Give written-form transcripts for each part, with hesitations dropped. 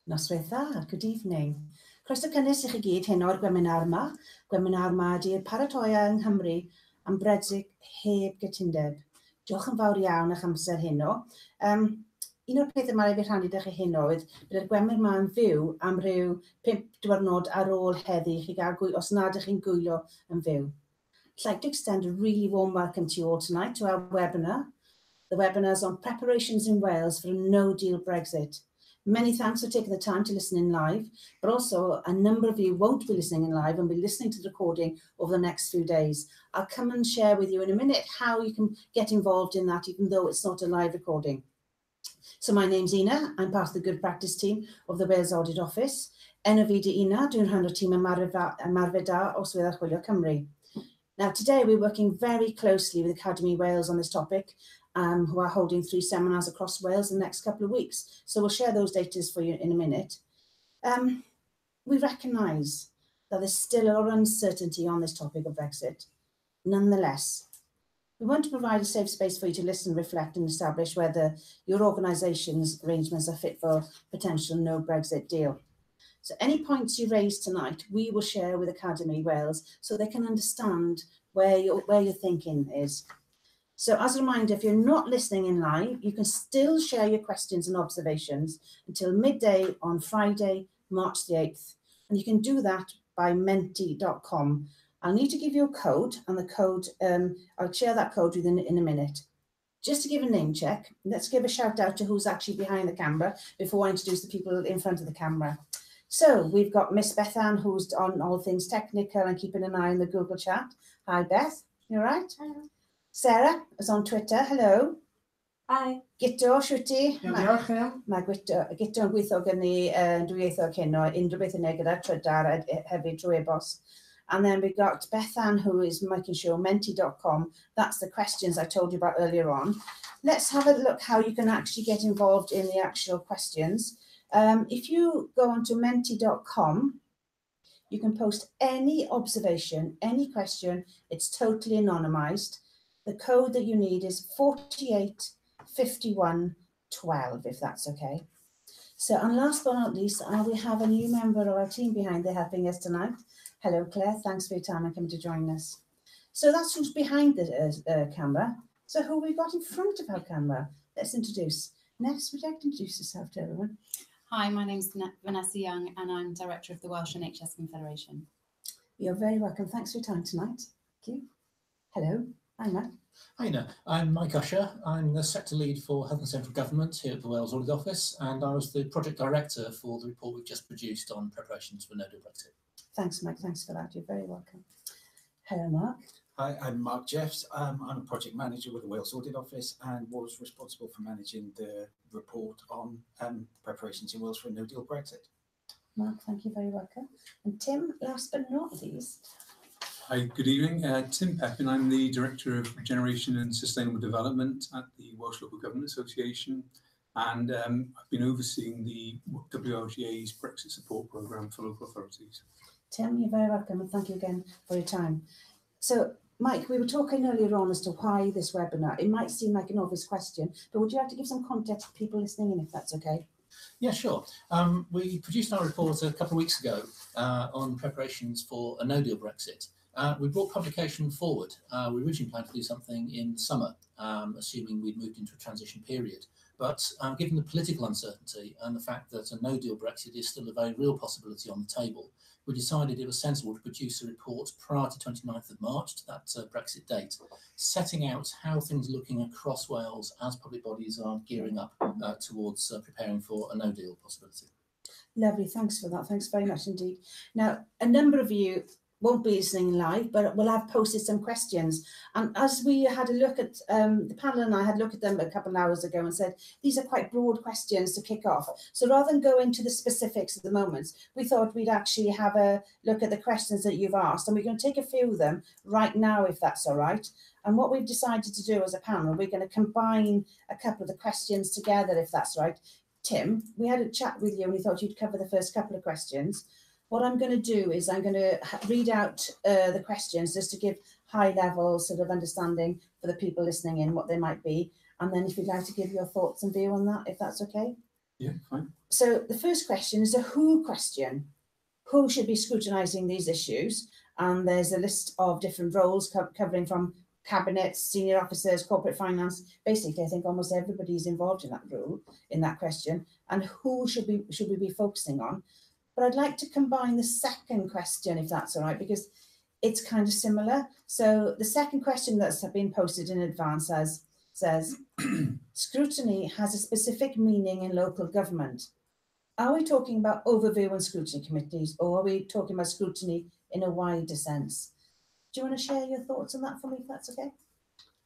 Noswaith dda, good evening. Croeso cynnes i chi gyd heno o'r Gweminar yma. Gweminar yma ydy'r Paratoadau yng Nghymru am Brexit heb gytundeb. Diolch yn fawr iawn eich amser heno. Un o'r pethau mae'n rhaid i rhannu â chi heno oedd bydd y Gwemir yma yn fyw am ryw 5 diwrnod ar ôl heddi chi gael os nad ych chi'n gwylio yn fyw. I'd like to extend a really warm welcome to you all tonight to our webinar. The webinar is on preparations in Wales for a no-deal Brexit. Many thanks for taking the time to listen in live, but also a number of you won't be listening in live and be listening to the recording over the next few days. I'll come and share with you in a minute how you can get involved in that, even though it's not a live recording. So my name's Ina, I'm part of the Good Practice team of the Wales Audit Office. Enw fi di Ina, dwi'n rhan o'r tîm ymarfer o Swydd Archwilio Cymru. Now today we're working very closely with Academy Wales on this topic, who are holding 3 seminars across Wales in the next couple of weeks. So we'll share those data for you in a minute. We recognise that there's still a lot of uncertainty on this topic of Brexit. Nonetheless, we want to provide a safe space for you to listen, reflect and establish whether your organisation's arrangements are fit for potential no Brexit deal. So any points you raise tonight, we will share with Academy Wales so they can understand where your thinking is. So as a reminder, if you're not listening in live, you can still share your questions and observations until midday on Friday, March the 8th. And you can do that by menti.com. I'll need to give you a code, and the code, I'll share that code with you in a minute. Just to give a name check, let's give a shout out to who's actually behind the camera before I introduce the people in front of the camera. So we've got Miss Beth Ann, who's on all things technical and keeping an eye on the Google chat. Hi Beth, you all right? Hello. Sarah is on Twitter, hello. Hi. Gito, shwti? Diolch, iawn. Mae Gito yn gweithio gen ni dwyieithog hyn o unrhyw beth yn gyda trydar hefyd drwy e-bost. And then we've got Beth Ann, who is making sure menti.com. That's the questions I told you about earlier on. Let's have a look how you can actually get involved in the actual questions. If you go onto menti.com, you can post any observation, any question. It's totally anonymised. The code that you need is 485112, if that's okay. So, and last but not least, we have a new member of our team behind there helping us tonight. Hello, Claire. Thanks for your time and coming to join us. So that's who's behind the camera. So who we got in front of our camera? Let's introduce. Ness, would you like to introduce yourself to everyone? Hi, my name's Vanessa Young and I'm Director of the Welsh NHS Confederation. You're very welcome. Thanks for your time tonight. Thank you. Hello, I'm Matt. Hi, I'm Mike Usher. I'm the Sector Lead for Health and Central Government here at the Wales Audit Office, and I was the Project Director for the report we've just produced on preparations for no-deal Brexit. Thanks, Mike. Thanks for that. You're very welcome. Hello, Mark. Hi, I'm Mark Jeffs. I'm a Project Manager with the Wales Audit Office and was responsible for managing the report on preparations in Wales for a no-deal Brexit. Mark, thank you. Very welcome. And Tim, last but not least. Hi, good evening. Tim Pepin. I'm the Director of Regeneration and Sustainable Development at the Welsh Local Government Association, and I've been overseeing the WLGA's Brexit support programme for local authorities. Tim, you're very welcome, and thank you again for your time. So, Mike, we were talking earlier on as to why this webinar. It might seem like an obvious question, but would you like to give some context to people listening in, if that's okay? Yeah, sure. We produced our report a couple of weeks ago on preparations for a no-deal Brexit. We brought publication forward. We originally planned to do something in summer, assuming we'd moved into a transition period. But given the political uncertainty and the fact that a no-deal Brexit is still a very real possibility on the table, we decided it was sensible to produce a report prior to 29th of March, to that Brexit date, setting out how things are looking across Wales as public bodies are gearing up towards preparing for a no-deal possibility. Lovely, thanks for that. Thanks very much indeed. Now, a number of you won't be listening live, but we'll have posted some questions. And as we had a look at, the panel and I had a look at them a couple of hours ago and said, these are quite broad questions to kick off. So rather than go into the specifics at the moment, we thought we'd actually have a look at the questions that you've asked. And we're going to take a few of them right now, if that's all right. And what we've decided to do as a panel, we're going to combine a couple of the questions together, if that's right. Tim, we had a chat with you and we thought you'd cover the first couple of questions. What I'm going to do is I'm going to read out the questions just to give high level sort of understanding for the people listening in what they might be. and then if you'd like to give your thoughts and view on that, if that's okay. Yeah, fine. So the first question is a who question. Who should be scrutinising these issues? And there's a list of different roles covering from cabinet, senior officers, corporate finance. Basically, I think almost everybody's involved in that role, in that question. And who should we be focusing on? But I'd like to combine the second question, if that's all right, because it's kind of similar. So the second question that's been posted in advance says, scrutiny has a specific meaning in local government. Are we talking about overview and scrutiny committees, or are we talking about scrutiny in a wider sense? Do you want to share your thoughts on that for me, if that's okay?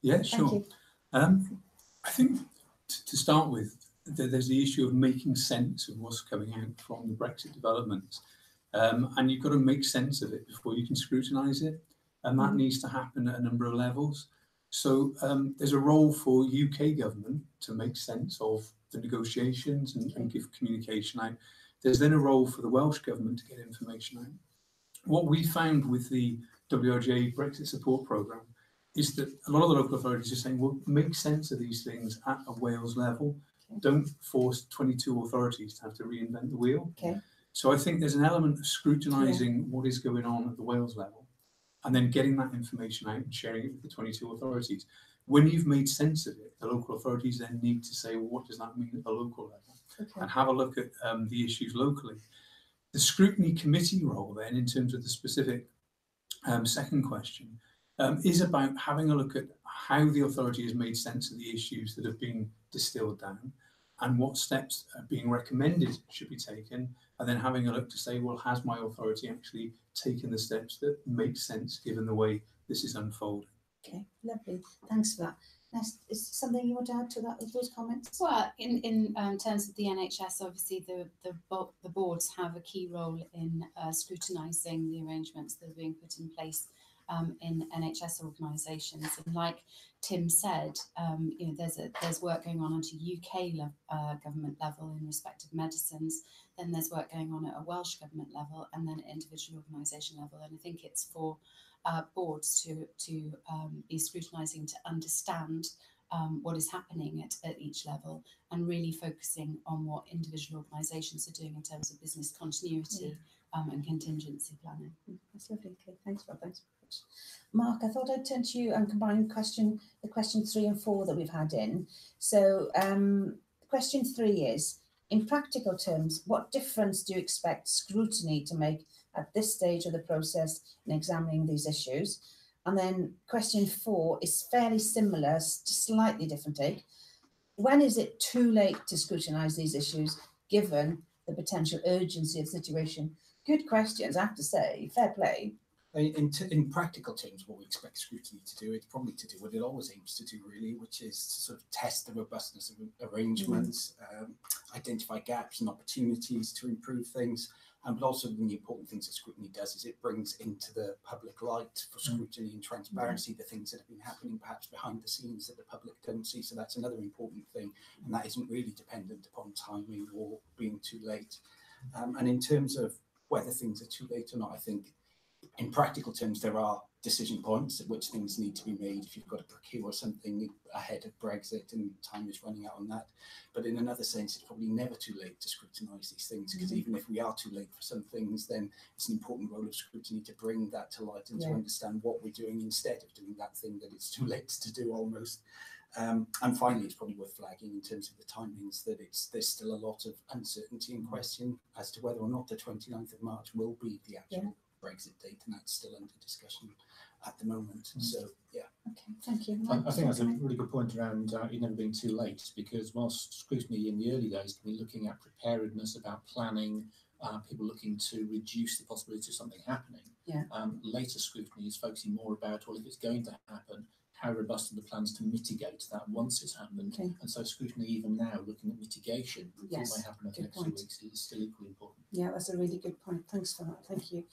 Yeah, sure. Thank you. I think to start with, there's the issue of making sense of what's coming out from the Brexit developments. And you've got to make sense of it before you can scrutinise it. And that needs to happen at a number of levels. So there's a role for UK government to make sense of the negotiations and give communication out. There's then a role for the Welsh government to get information out. What we found with the WRGA Brexit support programme is that a lot of the local authorities are saying, well, make sense of these things at a Wales level. Don't force 22 authorities to have to reinvent the wheel. Okay. So I think there's an element of scrutinising what is going on at the Wales level and then getting that information out and sharing it with the 22 authorities. When you've made sense of it, the local authorities then need to say, well, what does that mean at the local level? And have a look at the issues locally. The scrutiny committee role then, in terms of the specific second question, is about having a look at how the authority has made sense of the issues that have been distilled down and what steps are being recommended should be taken, and then having a look to say, well, has my authority actually taken the steps that make sense given the way this is unfolding? Okay, lovely. Thanks for that. Is there something you want to add to that with those comments? Well, in terms of the NHS, obviously the boards have a key role in scrutinising the arrangements that are being put in place in NHS organisations. And like Tim said, you know, there's work going on at a UK government level in respect of medicines. Then there's work going on at a Welsh government level, and then at individual organisation level. And I think it's for boards to be scrutinising to understand what is happening at each level, and really focusing on what individual organisations are doing in terms of business continuity and contingency planning. That's lovely. Okay, thanks for that. Mark, I thought I'd turn to you and combine the questions 3 and 4 that we've had in. So question 3 is, in practical terms, what difference do you expect scrutiny to make at this stage of the process in examining these issues? And then question 4 is fairly similar, slightly different take. When is it too late to scrutinise these issues, given the potential urgency of the situation? Good questions, I have to say. Fair play. In practical terms, what we expect scrutiny to do, it's probably to do what it always aims to do, really, which is to sort of test the robustness of arrangements, identify gaps and opportunities to improve things. But also the important things that scrutiny does is it brings into the public light for scrutiny and transparency the things that have been happening perhaps behind the scenes that the public don't see. So that's another important thing, and that isn't really dependent upon timing or being too late. And in terms of whether things are too late or not, I think in practical terms, there are decision points at which things need to be made if you've got to procure something ahead of Brexit and time is running out on that. But in another sense, it's probably never too late to scrutinise these things, because even if we are too late for some things, then it's an important role of scrutiny to bring that to light and to understand what we're doing instead of doing that thing that it's too late to do almost. And finally, it's probably worth flagging in terms of the timings that there's still a lot of uncertainty and question as to whether or not the 29th of March will be the actual Brexit date, and that's still under discussion at the moment. So yeah. Okay, thank you. I think that's a really good point around it never being too late, because whilst scrutiny in the early days can be looking at preparedness, about planning, people looking to reduce the possibility of something happening. Later scrutiny is focusing more about, well, if it's going to happen, how robust are the plans to mitigate that once it's happened? Okay. And so scrutiny even now looking at mitigation, Yes, what might happen in the next few weeks, is still equally important. Yeah, that's a really good point. Thanks for that. Thank you.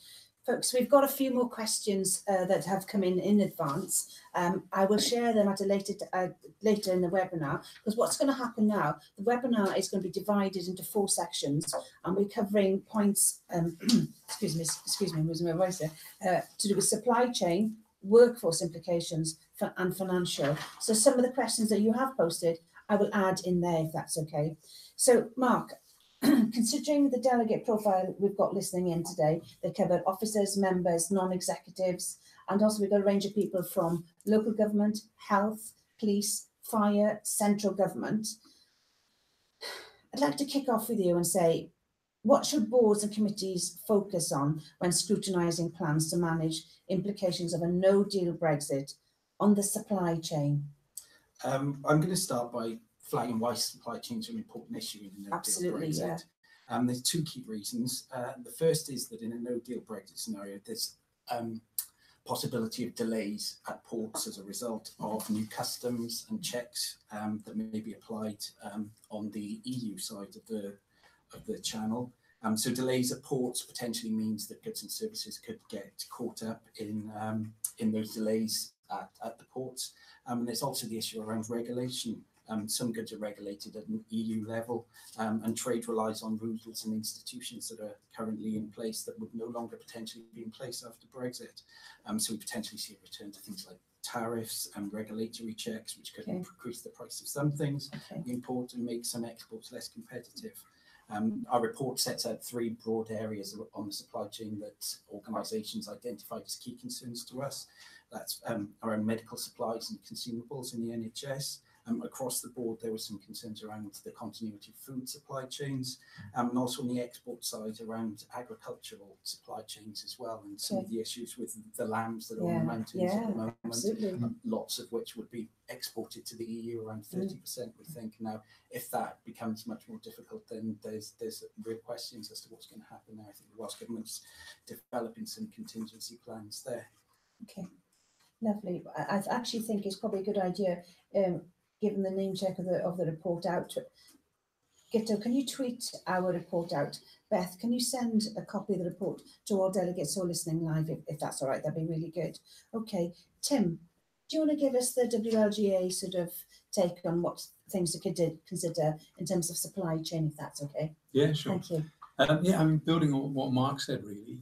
Folks, we've got a few more questions that have come in advance. I will share them at a later in the webinar, because what's going to happen now, the webinar is going to be divided into 4 sections, and we're covering points, excuse me, I'm losing my voice here, to do with supply chain, workforce implications and financial. So some of the questions that you have posted, I will add in there if that's okay. So Mark, considering the delegate profile we've got listening in today, they cover officers, members, non-executives, and also we've got a range of people from local government, health, police, fire, central government. I'd like to kick off with you and say, what should boards and committees focus on when scrutinising plans to manage implications of a no-deal Brexit on the supply chain? I'm going to start by flagging why supply chains are an important issue in a no-deal Brexit. Yeah. There's two key reasons. The first is that in a no-deal Brexit scenario, there's possibility of delays at ports as a result of new customs and checks that may be applied on the EU side of the channel. So delays at ports potentially means that goods and services could get caught up in those delays at the ports. And there's also the issue around regulation. Some goods are regulated at an EU level, and trade relies on rules and institutions that are currently in place that would no longer potentially be in place after Brexit. So we potentially see a return to things like tariffs and regulatory checks, which could increase the price of some things we import and make some exports less competitive. Our report sets out three broad areas on the supply chain that organisations identified as key concerns to us. That's around medical supplies and consumables in the NHS. Across the board, there were some concerns around the continuity of food supply chains, and also on the export side around agricultural supply chains as well, and some of the issues with the lambs that are on the mountains at the moment, lots of which would be exported to the EU, around 30% we think. Now, if that becomes much more difficult, then there's real questions as to what's going to happen there. I think the Welsh Government's developing some contingency plans there. Okay, lovely. I actually think it's probably a good idea, given the name check of the report out. Gito, can you tweet our report out? Beth, can you send a copy of the report to all delegates who are listening live, if that's all right? That'd be really good. Okay, Tim, do you want to give us the WLGA sort of take on what things to consider in terms of supply chain, if that's okay? Yeah, sure. Thank you. Yeah, I mean, building on what Mark said, really,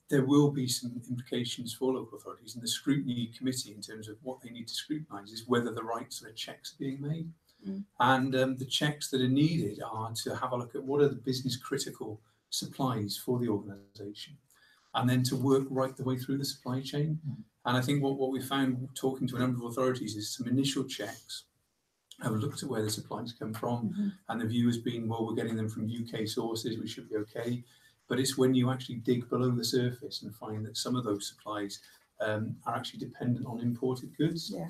there will be some implications for local authorities, and the scrutiny committee, in terms of what they need to scrutinise, is whether the right sort of checks are being made. And the checks that are needed are to have a look at what are the business critical supplies for the organisation, and then to work right the way through the supply chain. And I think what we found talking to a number of authorities is some initial checks have looked at where the supplies come from, and the view has been, well, we're getting them from UK sources, we should be okay. But it's when you actually dig below the surface and find that some of those supplies are actually dependent on imported goods. Yeah.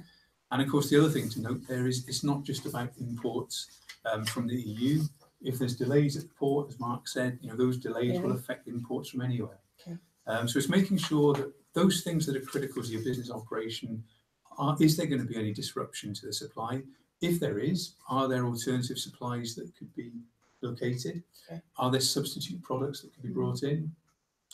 And of course, the other thing to note there is it's not just about imports from the EU. If there's delays at the port, as Mark said, those delays will affect imports from anywhere. Okay. So it's making sure that those things that are critical to your business operation, is there going to be any disruption to the supply? If there is, are there alternative supplies that could be located? Okay. Are there substitute products that can be brought in?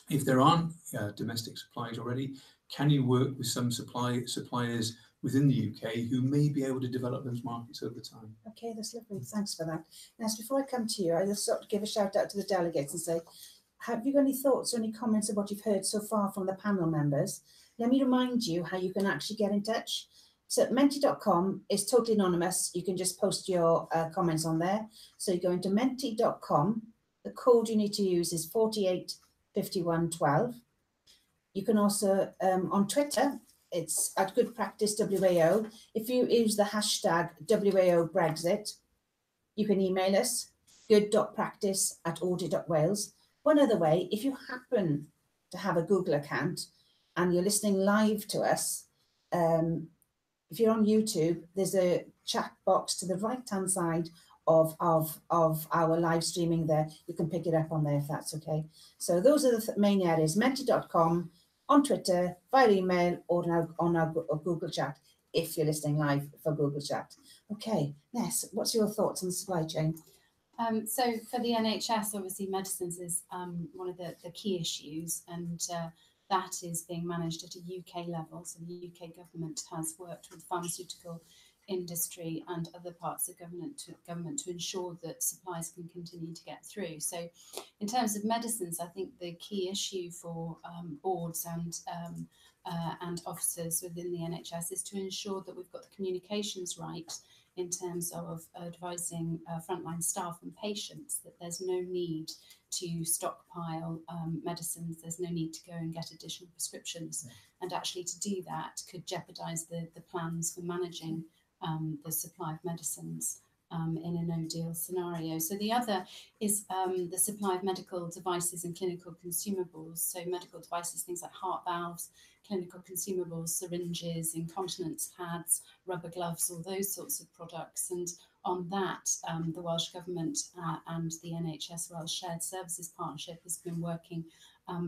If there aren't domestic supplies already, can you work with some suppliers within the UK who may be able to develop those markets over time? Okay, that's lovely. Thanks for that. Now, before I come to you, I just sort of give a shout out to the delegates and say, have you got any thoughts or any comments of what you've heard so far from the panel members? Let me remind you how you can actually get in touch. So menti.com is totally anonymous. You can just post your comments on there. So you go into menti.com. The code you need to use is 485112. You can also, on Twitter, it's at Good Practice WAO. If you use the hashtag WAO Brexit, you can email us, good.practice@audit.wales. One other way, if you happen to have a Google account and you're listening live to us, if you're on YouTube, there's a chat box to the right-hand side of our live streaming there. You can pick it up on there if that's okay. So those are the main areas, menti.com, on Twitter, via email, or on our Google chat, if you're listening live for Google chat. Okay, Ness, what's your thoughts on the supply chain? So for the NHS, obviously medicines is one of the key issues, and that is being managed at a UK level. So the UK government has worked with pharmaceutical industry and other parts of government to ensure that supplies can continue to get through. So in terms of medicines, I think the key issue for boards and and officers within the NHS is to ensure that we've got the communications right in terms of advising frontline staff and patients that there's no need to stockpile medicines, there's no need to go and get additional prescriptions, and actually to do that could jeopardise the plans for managing the supply of medicines in a no-deal scenario. So the other is the supply of medical devices and clinical consumables. So medical devices, things like heart valves, clinical consumables, syringes, incontinence pads, rubber gloves, all those sorts of products. And on that, the Welsh Government and the NHS Welsh Shared Services Partnership has been working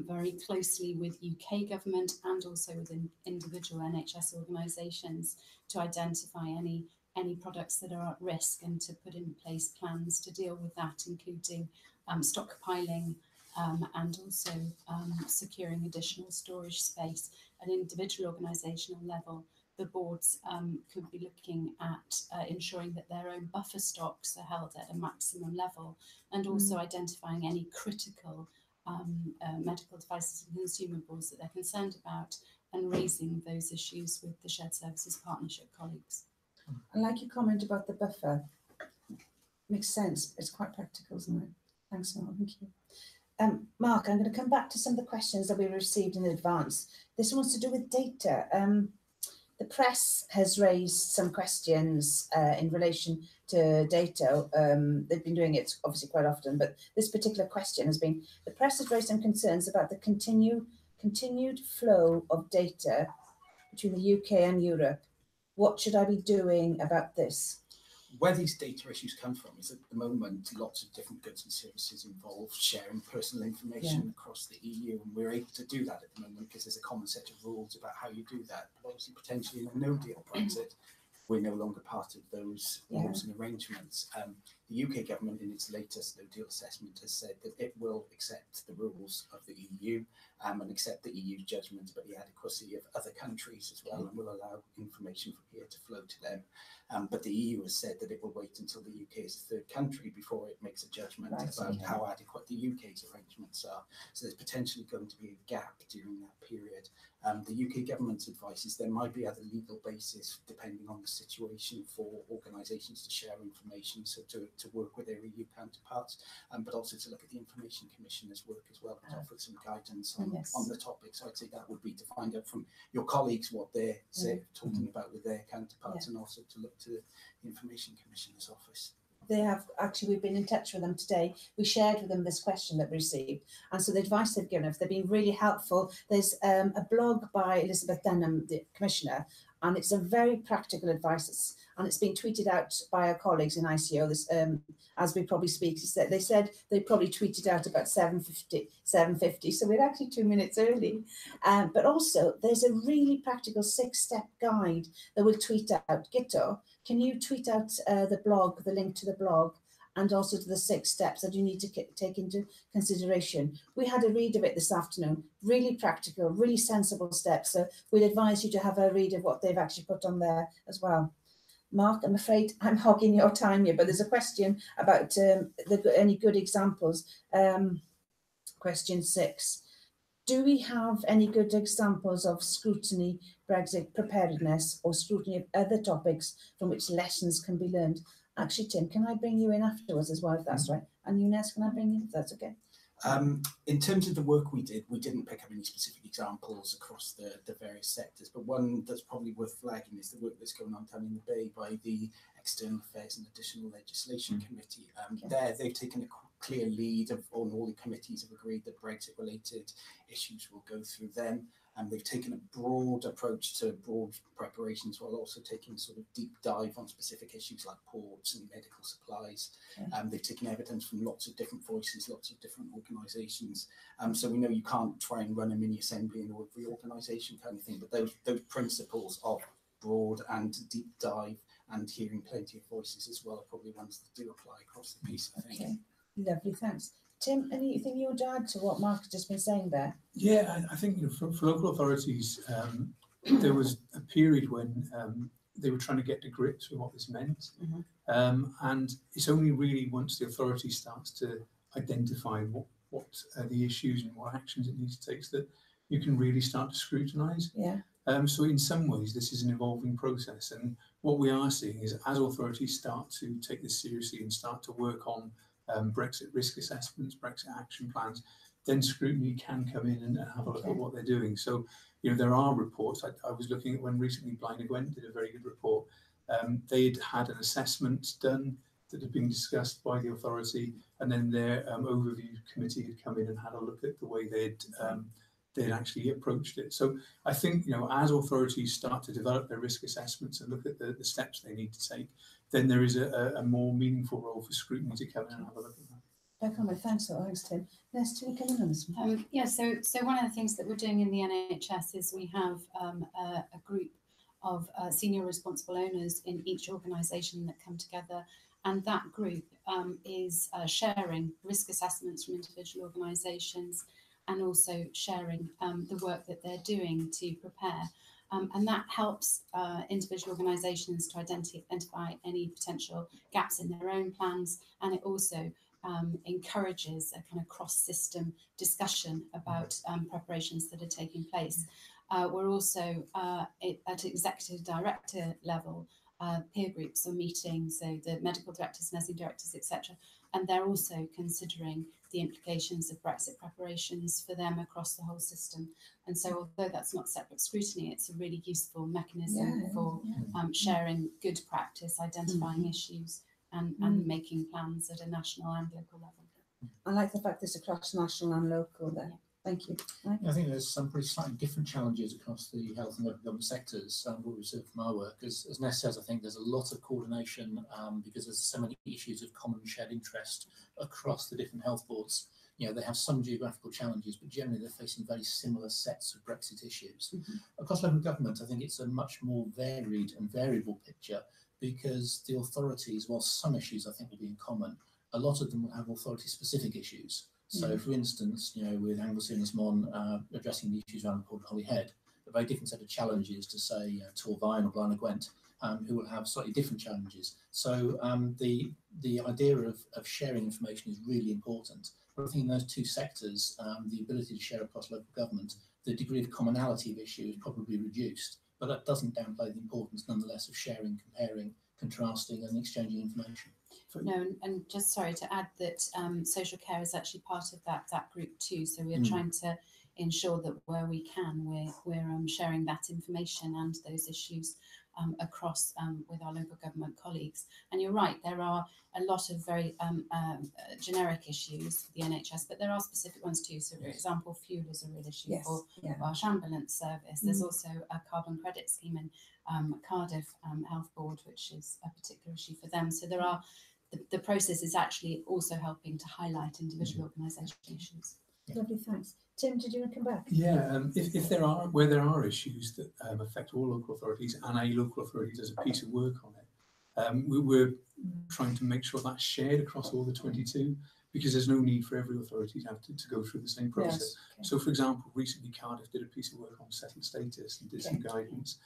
very closely with UK government and also with individual NHS organisations to identify any products that are at risk and to put in place plans to deal with that, including stockpiling and also securing additional storage space at an individual organisational level. The boards could be looking at ensuring that their own buffer stocks are held at a maximum level, and also identifying any critical medical devices and consumables that they're concerned about, and raising those issues with the Shared Services Partnership colleagues. I like your comment about the buffer. Makes sense. It's quite practical, isn't it? Thanks, Mark. Thank you. Mark, I'm going to come back to some of the questions that we received in advance. This one's to do with data. The press has raised some questions in relation to data. They've been doing it obviously quite often, but this particular question has been, the press has raised some concerns about the continued flow of data between the UK and Europe. What should I be doing about this? Where these data issues come from is at the moment lots of different goods and services involved sharing personal information across the EU, and we're able to do that at the moment because there's a common set of rules about how you do that. But obviously potentially in a no-deal Brexit, we're no longer part of those rules and arrangements. The UK government in its latest no-deal assessment has said that it will accept the rules of the EU and accept the EU's judgment about the adequacy of other countries as well, and will allow information from here to flow to them. But the EU has said that it will wait until the UK is a third country before it makes a judgment about how adequate the UK's arrangements are. So there's potentially going to be a gap during that period. The UK government's advice is there might be other legal basis depending on the situation for organisations to share information, so to work with their EU counterparts, but also to look at the Information Commissioner's work as well, to offer some guidance on the topic. So I'd say that would be to find out from your colleagues what they're talking about with their counterparts, and also to look to the Information Commissioner's office. They have actually, we've been in touch with them today. We shared with them this question that we received, and so the advice they've given us, they've been really helpful. There's a blog by Elizabeth Denham, the Commissioner, and it's a very practical advice, and it's been tweeted out by our colleagues in ICO this, as we probably speak. They said they probably tweeted out about 7:50, so we're actually 2 minutes early. But also there's a really practical 6-step guide that we'll tweet out. Gito, can you tweet out the blog, the link to the blog, and also to the 6 steps that you need to take into consideration? We had a read of it this afternoon, really practical, really sensible steps. So we'd advise you to have a read of what they've actually put on there as well. Mark, I'm afraid I'm hogging your time here, but there's a question about any good examples. Question 6. Do we have any good examples of scrutiny, Brexit preparedness, or scrutiny of other topics from which lessons can be learned? Actually, Tim, can I bring you in afterwards as well, if that's right? And Eunice, can I bring you in, if that's okay? In terms of the work we did, we didn't pick up any specific examples across the various sectors, but one that's probably worth flagging is the work that's going on down in the Bay by the External Affairs and Additional Legislation Committee. There, they've taken a clear lead on all the committees have agreed that Brexit-related issues will go through them. They've taken a broad approach to broad preparations while also taking a sort of deep dive on specific issues like ports and medical supplies. They've taken evidence from lots of different voices, lots of different organisations. So we know you can't try and run a mini assembly in every organisation kind of thing, but those principles of broad and deep dive and hearing plenty of voices as well are probably ones that do apply across the piece, I think. Okay, lovely, thanks. Tim, anything you would add to what Mark has just been saying there? Yeah, I think for local authorities, there was a period when they were trying to get to grips with what this meant, and it's only really once the authority starts to identify what are the issues and what actions it needs to take that you can really start to scrutinise. Yeah. So in some ways, this is an evolving process, and what we are seeing is as authorities start to take this seriously and start to work on Brexit risk assessments, Brexit action plans, then scrutiny can come in and have a look at what they're doing. So, you know, there are reports. I was looking at one recently, Blaenau Gwent did a very good report. They'd had an assessment done that had been discussed by the authority, and then their overview committee had come in and had a look at the way they'd actually approached it. So I think, you know, as authorities start to develop their risk assessments and look at the steps they need to take, then there is a more meaningful role for scrutiny to come in and have a look at that. Thanks, Tim. Next, Tim, come in on this one. Yeah, so one of the things that we're doing in the NHS is we have a group of senior responsible owners in each organisation that come together, and that group is sharing risk assessments from individual organisations and also sharing the work that they're doing to prepare. And that helps individual organisations to identify any potential gaps in their own plans, and it also encourages a kind of cross-system discussion about preparations that are taking place. We're also at executive director level, peer groups are meeting, so the medical directors, nursing directors, etc. And they're also considering the implications of Brexit preparations for them across the whole system. And so although that's not separate scrutiny, it's a really useful mechanism for sharing good practice, identifying issues and making plans at a national and local level. I like the fact it's across national and local there. Yeah. Thank you. Right. I think there's some pretty slightly different challenges across the health and local government sectors. What we've seen from our work, as Ness says, I think there's a lot of coordination because there's so many issues of common shared interest across the different health boards. You know, they have some geographical challenges, but generally they're facing very similar sets of Brexit issues. Across local government, I think it's a much more varied and variable picture because the authorities, while some issues I think will be in common, a lot of them will have authority-specific issues. So, for instance, you know, with Anglesey and Mon addressing the issues around Port Holyhead, a very different set of challenges to, say, Torfaen or Blaenau Gwent, who will have slightly different challenges. So the idea of sharing information is really important. But I think in those two sectors, the ability to share across local government, the degree of commonality of issue is probably reduced. But that doesn't downplay the importance, nonetheless, of sharing, comparing, contrasting and exchanging information. No, and just sorry to add that social care is actually part of that group too. So we're trying to ensure that where we can, we're sharing that information and those issues across with our local government colleagues. And you're right, there are a lot of very generic issues for the NHS, but there are specific ones too. So, for example, fuel is a real issue for Welsh Ambulance Service. There's also a carbon credit scheme in Cardiff Health Board, which is a particular issue for them. So there are. The process is actually also helping to highlight individual organisation issues. Lovely, thanks. Tim, did you want to come back? Yeah, if there are issues that affect all local authorities and a local authority does a piece of work on it, we're trying to make sure that's shared across all the 22 because there's no need for every authority to have to go through the same process. Yes, okay. So, for example, recently Cardiff did a piece of work on settled status and did some guidance.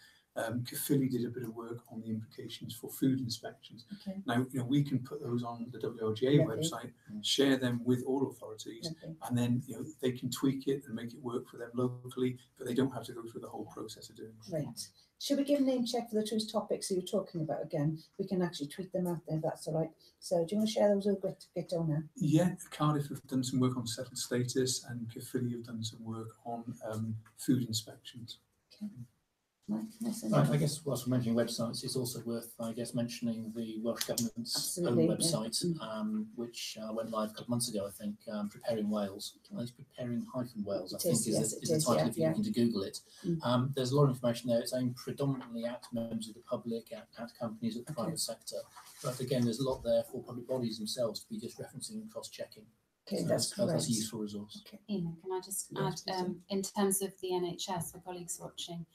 Caerphilly did a bit of work on the implications for food inspections. Now, you know, we can put those on the WLGA website, share them with all authorities, and then, you know, they can tweak it and make it work for them locally, but they don't have to go through the whole process of doing it. Right. Should we give a name check for the two topics you were talking about again? We can actually tweet them out there, if that's all right. So do you want to share those with Gito now? Yeah, Cardiff have done some work on settled status and Caerphilly have done some work on food inspections. Okay. Right, I guess whilst we're mentioning websites, it's also worth, I guess, mentioning the Welsh Government's own website, which went live a couple of months ago, I think, Preparing Wales. It's Preparing-Wales, I think, is the title if you're looking to Google it. There's a lot of information there. It's aimed predominantly at members of the public, at companies, at the private sector. But again, there's a lot there for public bodies themselves to be just referencing and cross-checking. Okay, so that's a useful resource. Okay. Ian, can I just add, in terms of the NHS, for colleagues watching,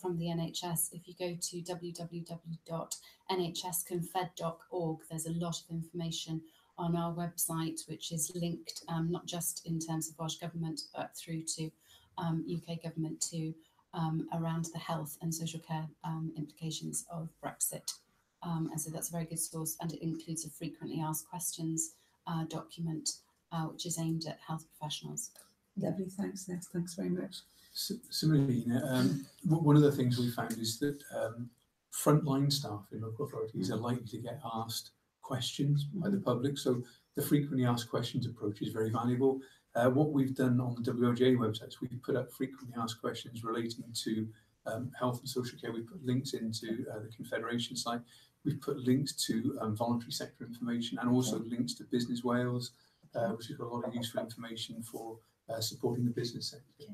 from the NHS, if you go to www.nhsconfed.org, there's a lot of information on our website, which is linked not just in terms of Welsh Government, but through to UK Government too, around the health and social care implications of Brexit. And so that's a very good source, and it includes a frequently asked questions document, which is aimed at health professionals. Lovely, thanks, Ness. Thanks very much. Similarly, one of the things we found is that frontline staff in local authorities are likely to get asked questions by the public. So the frequently asked questions approach is very valuable. What we've done on the WRGA websites, we've put up frequently asked questions relating to health and social care. We put links into the Confederation site. We've put links to voluntary sector information and also links to Business Wales, which has got a lot of useful information for supporting the business sector.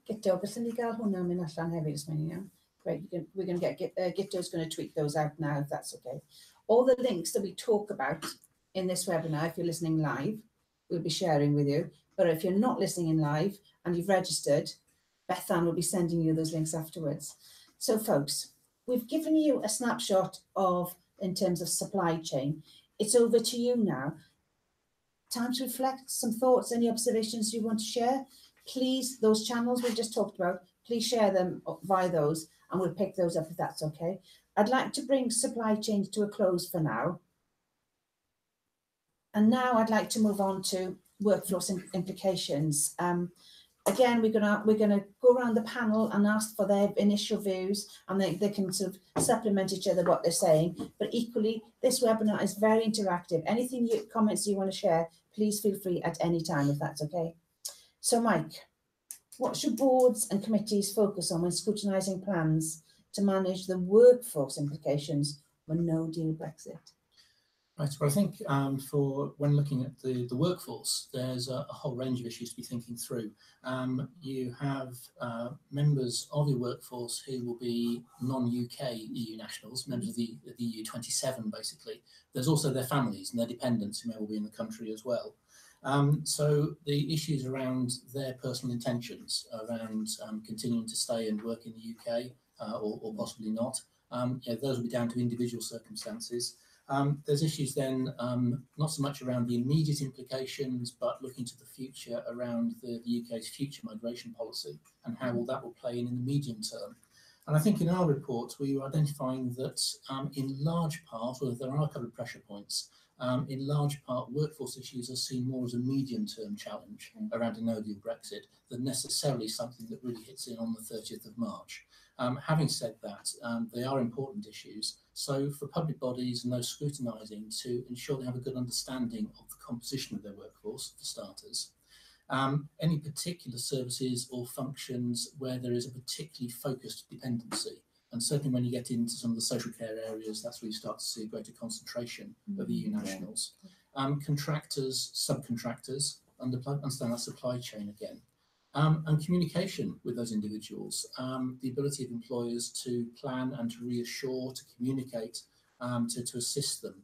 Gito, beth ni gael hwnna mynd allan hefyd ys mynd iawn? Great, we're going to get, Gito's going to tweet those out now, if that's okay. All the links that we talk about in this webinar, if you're listening live, we'll be sharing with you. But if you're not listening in live and you've registered, Bethan will be sending you those links afterwards. So folks, we've given you a snapshot of, in terms of supply chain. It's over to you now. Time to reflect, some thoughts, any observations you want to share. Please, those channels we've just talked about, please share them via those and we'll pick those up if that's okay. I'd like to bring supply chain to a close for now. And now I'd like to move on to workforce implications. Again, we're gonna go around the panel and ask for their initial views, and they can sort of supplement each other what they're saying. But equally, this webinar is very interactive. Anything comments you want to share, please feel free at any time if that's okay. So Mike, what should boards and committees focus on when scrutinising plans to manage the workforce implications of a no-deal Brexit? Right, well, I think for when looking at the workforce, there's a whole range of issues to be thinking through. You have members of your workforce who will be non-UK EU nationals, members of the EU 27 basically. There's also their families and their dependents who may well be in the country as well. So the issues around their personal intentions, around continuing to stay and work in the UK or possibly not, those will be down to individual circumstances. There's issues then, not so much around the immediate implications, but looking to the future around the UK's future migration policy and how that will play in the medium term. And I think in our report, we were identifying that in large part, although there are a couple of pressure points, in large part, workforce issues are seen more as a medium-term challenge around a no-deal Brexit than necessarily something that really hits in on the 30th of March. Having said that, they are important issues. So for public bodies and those scrutinising to ensure they have a good understanding of the composition of their workforce, for starters. Any particular services or functions where there is a particularly focused dependency. And certainly when you get into some of the social care areas, that's where you start to see a greater concentration of EU nationals. Contractors, subcontractors, understand that supply chain again. And communication with those individuals, the ability of employers to plan and to reassure, to communicate, to assist them.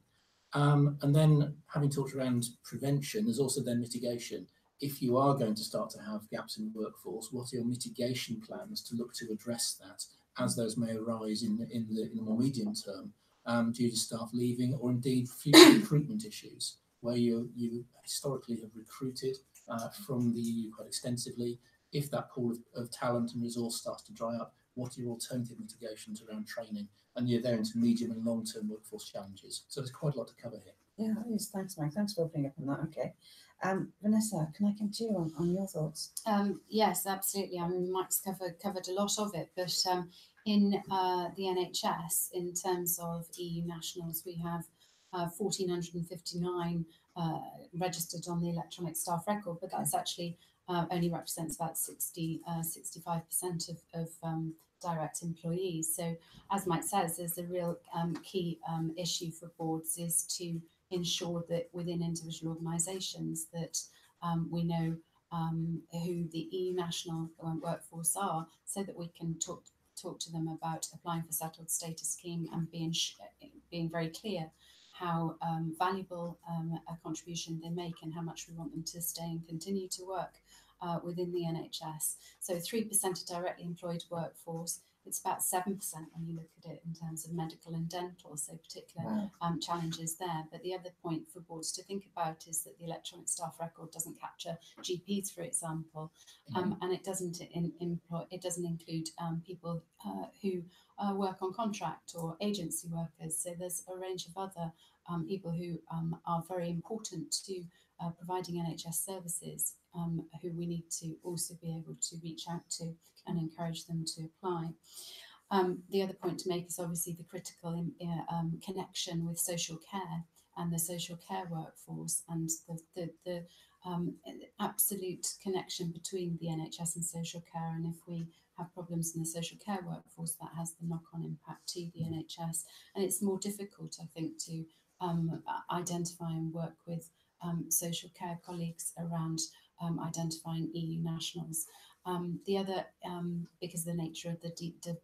And then having talked around prevention, there's also then mitigation. If you are going to start to have gaps in the workforce, what are your mitigation plans to look to address that as those may arise in the more medium term due to staff leaving or indeed future recruitment issues where you historically have recruited from the EU quite extensively. If that pool of talent and resource starts to dry up, what are your alternative mitigations around training? And you're there into medium and long-term workforce challenges. So there's quite a lot to cover here. Yeah, it is. Thanks, Mike. Thanks for opening up on that. Okay. Vanessa, can I come to you on your thoughts? Yes, absolutely. I mean, Mike's covered a lot of it, but in the NHS, in terms of EU nationals, we have 1,459 registered on the electronic staff record, but that's actually only represents about 65% of direct employees. So as Mike says, there's a real key issue for boards is to ensure that within individual organisations that we know who the EU national workforce are, so that we can talk to them about applying for settled status scheme and being very clear how valuable a contribution they make and how much we want them to stay and continue to work within the NHS. So 3% of directly employed workforce, it's about 7% when you look at it in terms of medical and dental, so particular challenges there. But the other point for boards to think about is that the electronic staff record doesn't capture GPs, for example, and it doesn't include people who work on contract or agency workers. So there's a range of other people who are very important to providing NHS services, who we need to also be able to reach out to and encourage them to apply. The other point to make is obviously the critical connection with social care and the social care workforce, and the absolute connection between the NHS and social care. And if we have problems in the social care workforce, that has the knock-on impact to the NHS. And it's more difficult, I think, to identify and work with social care colleagues around identifying EU nationals. The other, because of the nature of the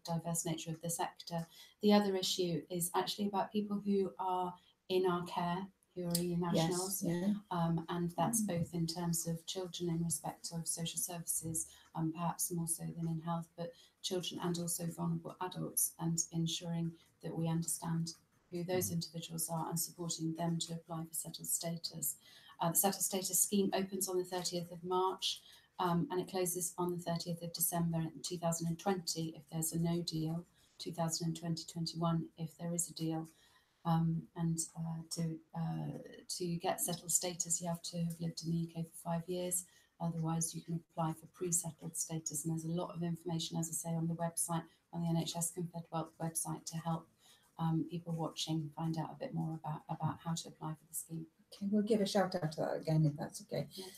diverse nature of the sector, the other issue is actually about people who are in our care, who are EU nationals. Yes, yeah. And that's both in terms of children in respect of social services, perhaps more so than in health, but children and also vulnerable adults, and ensuring that we understand who those individuals are and supporting them to apply for settled status. The settled status scheme opens on the 30th of March and it closes on the 30th of December 2020 if there's a no deal, 2020-21 if there is a deal. And to get settled status, you have to have lived in the UK for 5 years. Otherwise, you can apply for pre-settled status. And there's a lot of information, as I say, on the website, on the NHS Confed Wealth website, to help people watching find out a bit more about how to apply for the scheme. Okay, we'll give a shout out to that again, if that's okay. Yeah.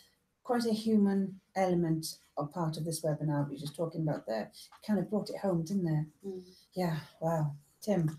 Quite a human element or part of this webinar we were just talking about there. Kind of brought it home, didn't there? Mm. Yeah, wow. Tim?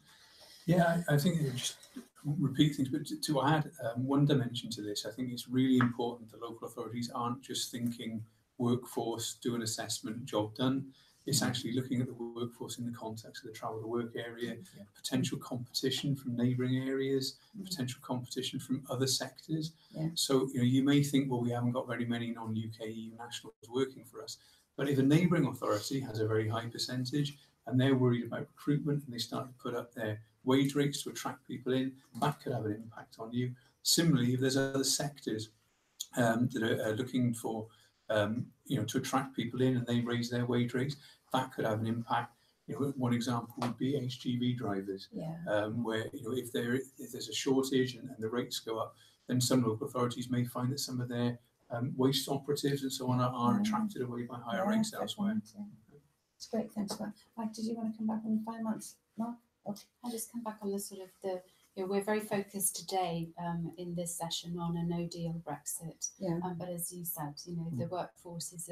Yeah, I think it just repeat things, but to add one dimension to this, I think it's really important that local authorities aren't just thinking workforce, do an assessment, job done. It's actually looking at the workforce in the context of the travel to work area, potential competition from neighbouring areas, potential competition from other sectors. Yeah. So you may think, well, we haven't got very many non-UK EU nationals working for us, but if a neighbouring authority has a very high percentage and they're worried about recruitment and they start to put up their wage rates to attract people in, that could have an impact on you. Similarly, if there's other sectors that are looking for to attract people in and they raise their wage rates, that could have an impact. One example would be HGV drivers, where if there's a shortage and the rates go up, then some local authorities may find that some of their waste operatives and so on are attracted away by higher rates elsewhere. It's great, thanks for that. Mike, did you want to come back on the 5 months? Mark? Okay. I'll just come back on the sort of we're very focused today in this session on a no-deal Brexit. Yeah. But as you said, the workforce is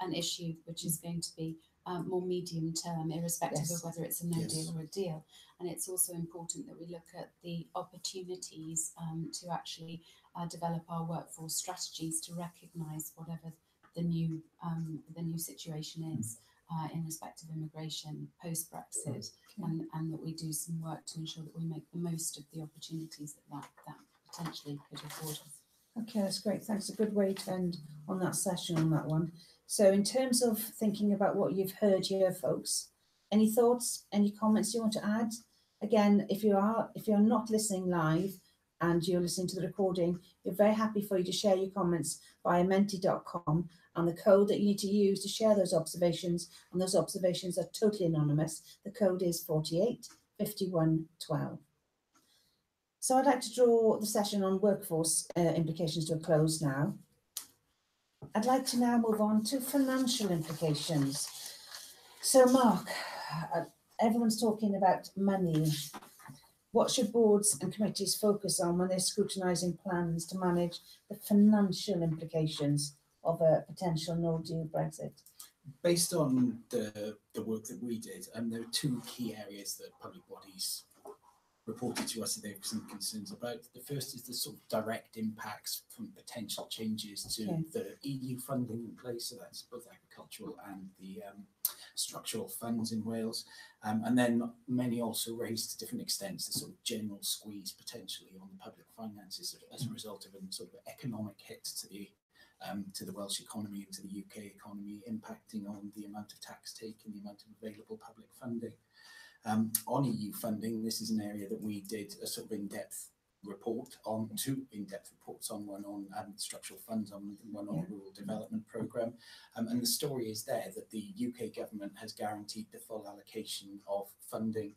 an issue which is going to be more medium term, irrespective of whether it's a no deal or a deal. And it's also important that we look at the opportunities to actually develop our workforce strategies to recognise whatever the new situation is. In respect of immigration post-Brexit, and that we do some work to ensure that we make the most of the opportunities that potentially could afford us. Okay, that's great. Thanks. A good way to end on that session on that one. So in terms of thinking about what you've heard here, folks, any thoughts, any comments you want to add? Again, if you're not listening live and you're listening to the recording, we're very happy for you to share your comments via menti.com, and the code that you need to use to share those observations, and those observations are totally anonymous. The code is 485112. So I'd like to draw the session on workforce implications to a close now. I'd like to now move on to financial implications. So Mark, everyone's talking about money. What should boards and committees focus on when they're scrutinising plans to manage the financial implications of a potential no-deal Brexit? Based on the work that we did, there are two key areas that public bodies reported to us that they have some concerns about. The first is the sort of direct impacts from potential changes to the EU funding in place, so that's both agricultural and the structural funds in Wales. And then many also raised to different extents the sort of general squeeze potentially on the public finances as a result of a sort of economic hit to the Welsh economy and to the UK economy, impacting on the amount of tax take and the amount of available public funding. On EU funding, this is an area that we did a sort of in-depth report on, two in-depth reports on, one on structural funds, on one on the rural development programme. And the story is there that the UK government has guaranteed the full allocation of funding,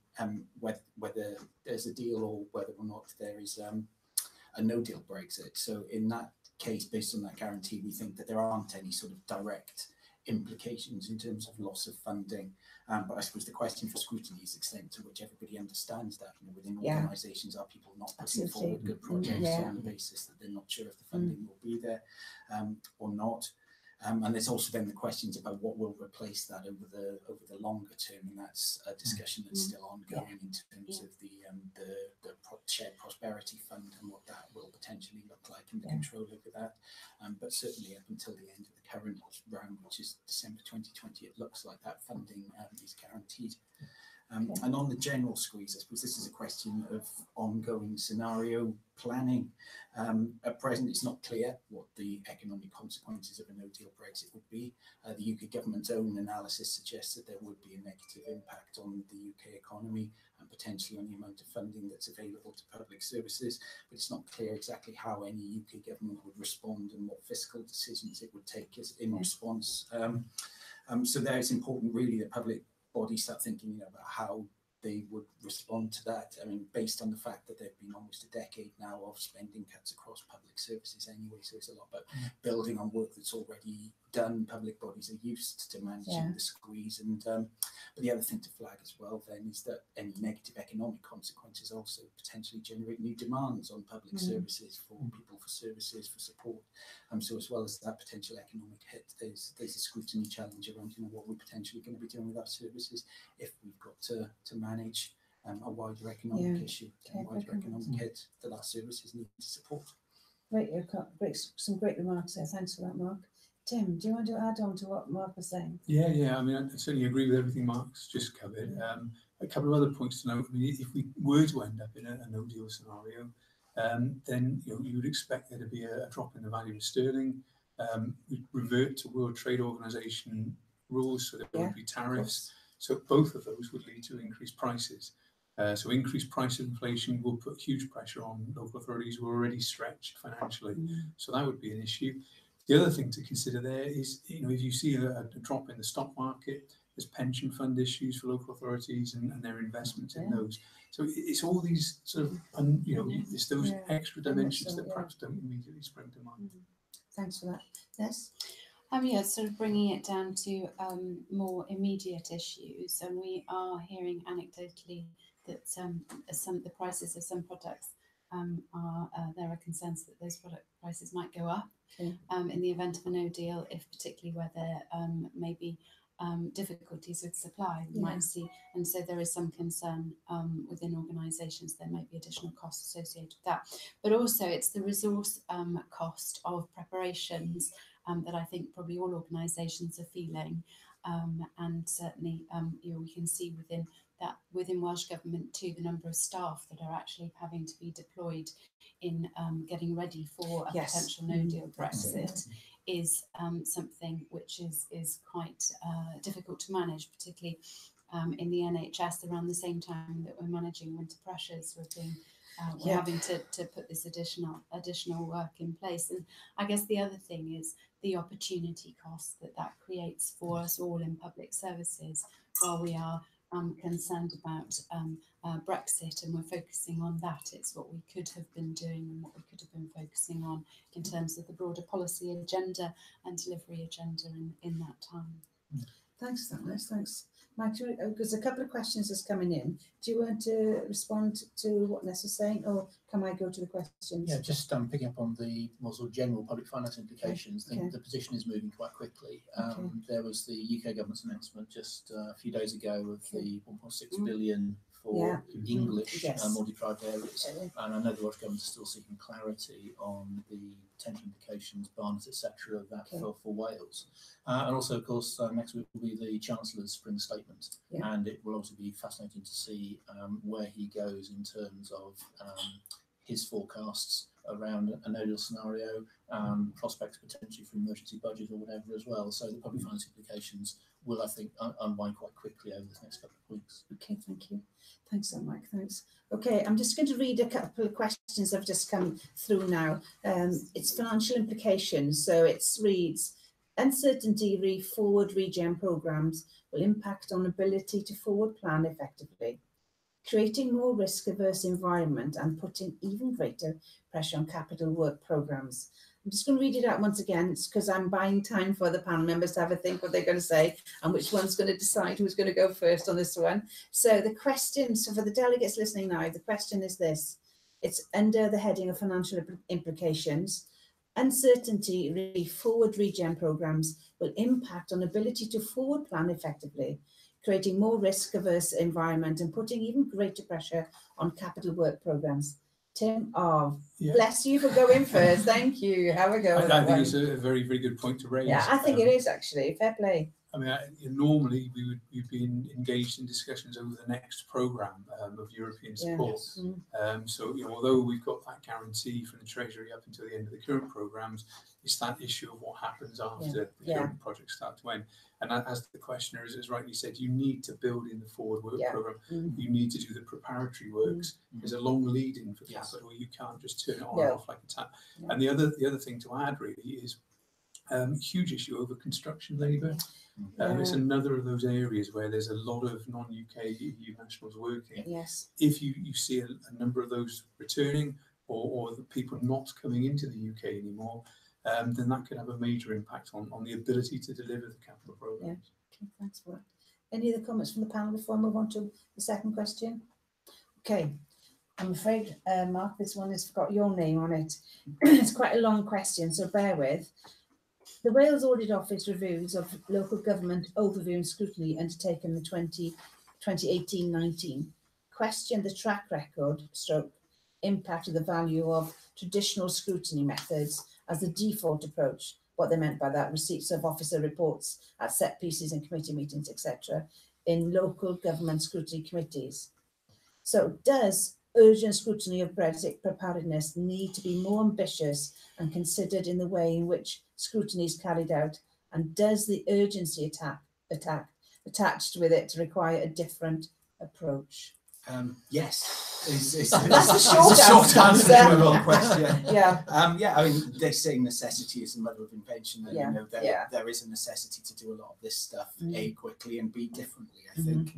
whether there's a deal or whether or not there is a no-deal Brexit. So in that case, based on that guarantee, we think that there aren't any sort of direct implications in terms of loss of funding. But I suppose the question for scrutiny is the extent to which everybody understands that. Within organisations, are people not putting forward good projects on the basis that they're not sure if the funding will be there or not? And there's also then the questions about what will replace that over the longer term, and that's a discussion that's still ongoing in terms of the shared prosperity fund and what that will potentially look like and the control over that. But certainly up until the end of the current round, which is December 2020, it looks like that funding is guaranteed. And on the general squeeze, I suppose this is a question of ongoing scenario planning. At present, it's not clear what the economic consequences of a no-deal Brexit would be. The UK government's own analysis suggests that there would be a negative impact on the UK economy and potentially on the amount of funding that's available to public services, but it's not clear exactly how any UK government would respond and what fiscal decisions it would take in response. So there it's important really that public bodies start thinking about how they would respond to that. I mean, based on the fact that there've been almost a decade now of spending cuts across public services anyway, so it's a lot about building on work that's already done. Public bodies are used to managing the squeeze, and but the other thing to flag as well then is that any negative economic consequences also potentially generate new demands on public services for people, for services, for support. So as well as that potential economic hit, there's a scrutiny challenge around what we're potentially going to be doing with our services if we've got to manage a wider economic issue, a wider economic hit that our services need to support. Right, you've got some great remarks there. Thanks for that, Mark. Tim, do you want to add on to what Mark was saying? Yeah. I mean, I certainly agree with everything Mark's just covered. A couple of other points to note. I mean, if we were to end up in a no-deal scenario, then you would expect there to be a drop in the value of sterling. We'd revert to World Trade Organization rules, so there would be tariffs. So both of those would lead to increased prices. So increased price inflation will put huge pressure on local authorities who are already stretched financially. So that would be an issue. The other thing to consider there is, if you see a drop in the stock market, there's pension fund issues for local authorities and their investment in those. So it's all these sort of, it's those extra dimensions that perhaps don't immediately spring to mind. Thanks for that. Yes? Sort of bringing it down to more immediate issues, and we are hearing anecdotally that the prices of some products there are concerns that those product prices might go up in the event of a no deal, if particularly where there may be difficulties with supply, we might see, and so there is some concern within organisations there may be additional costs associated with that, but also it's the resource cost of preparations that I think probably all organisations are feeling, and certainly we can see within Welsh Government too, the number of staff that are actually having to be deployed in getting ready for a potential no-deal Brexit is something which is quite difficult to manage, particularly in the NHS around the same time that we're managing winter pressures. We're having to put this additional work in place, and I guess the other thing is the opportunity cost that creates for us all in public services. While we are concerned about Brexit and we're focusing on that, it's what we could have been doing and what we could have been focusing on in terms of the broader policy agenda and delivery agenda in that time. Thanks for that, Liz. Thanks. Mike, because a couple of questions is coming in. Do you want to respond to what Ness is saying, or can I go to the questions? Yeah, just picking up on the more sort of general public finance implications. I think the position is moving quite quickly. There was the UK government's announcement just a few days ago of the 1.6 billion for English more deprived areas, and I know the Welsh government is still seeking clarity on the potential implications, Barnet, etc., of that for Wales. And also, of course, next week will be the Chancellor's spring statement, and it will also be fascinating to see where he goes in terms of his forecasts around a no-deal scenario, prospects potentially for emergency budget or whatever as well. So the public finance implications will, I think, unwind quite quickly over the next couple of weeks. Okay, thank you. Thanks, Mike. Thanks. Okay, I'm just going to read a couple of questions that have just come through now. It's financial implications. So it reads, uncertainty re forward regen programmes will impact on ability to forward plan effectively, creating more risk-averse environment and putting even greater pressure on capital work programmes. I'm just going to read it out once again, because I'm buying time for the panel members to have a think what they're going to say and which one's going to decide who's going to go first on this one. So the question, so for the delegates listening now, the question is this. It's under the heading of financial implications. Uncertainty forward regen programmes will impact on ability to forward plan effectively, creating more risk-averse environment and putting even greater pressure on capital work programmes. Tim, bless you for going first. Thank you. Have a go. I think it's a very, very good point to raise. Yeah, I think it is actually. Fair play. I mean, normally we've been engaged in discussions over the next programme of European support. So, although we've got that guarantee from the Treasury up until the end of the current programmes, it's that issue of what happens after the current projects start to end. And as the questioner has rightly said, you need to build in the forward work programme. You need to do the preparatory works. There's a long lead in for capital. You can't just turn it on and off like a tap. And the other thing to add really is huge issue over construction labour. It's another of those areas where there's a lot of non-UK EU nationals working. If you see a number of those returning or the people not coming into the UK anymore, then that could have a major impact on the ability to deliver the capital programmes. Okay, thanks for that. Any other comments from the panel before I move on to the second question? Okay, I'm afraid, Mark, this one has got your name on it. It's quite a long question, so bear with. The Wales Audit Office reviews of local government overview and scrutiny undertaken in 2018-19 question the track record / impact of the value of traditional scrutiny methods as the default approach. What they meant by that, receipts of officer reports at set pieces and committee meetings, etc., in local government scrutiny committees. So does urgent scrutiny of Brexit preparedness need to be more ambitious and considered in the way in which scrutiny is carried out? And does the urgency attached with it require a different approach? Yes. That's the short answer. To a long question. Yeah. I mean, they say necessity is the mother of invention, and there is a necessity to do a lot of this stuff A, quickly, and B, differently, I think.